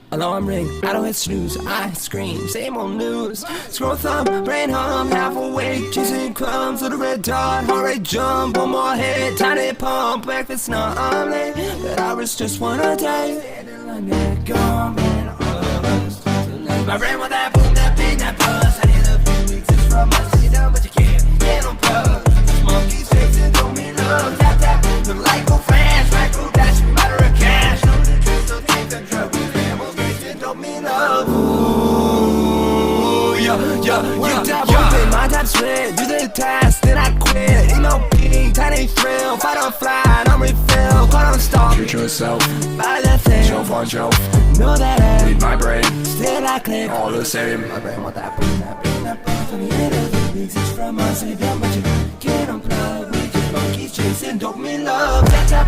Alarm ring, I don't hit snooze, I scream, same old news. Scroll thumb, brain hum, half awake, chasing crumbs with a red dot, heart rate jump, one more hit, tiny pump, breakfast not I'm late, but I was just one a day. My brain with that boom, that beat, that buzz. I need a few weeks, it's from my city down, but you can't get on plug. These monkeys chasing, don't mean love. Tap, tap, look like go fast, right, go dash, matter of cash. No, the truth, don't take the drug, we camels, chasing, don't mean love. Ooh, yeah, tap one thing, my top split, do the task, then I quit. Ain't no ping, tiny thrill, fight or fly, don't refill, caught on stop. Future itself, by the thing, shelf on shelf, know that I read my brain, still I click, all the same. my brain want that boom, that beat, that buzz. On the end of the weeks, it's from us, city down, but you can't unplug. We just monkeys chasing, don't mean love. Tap, tap,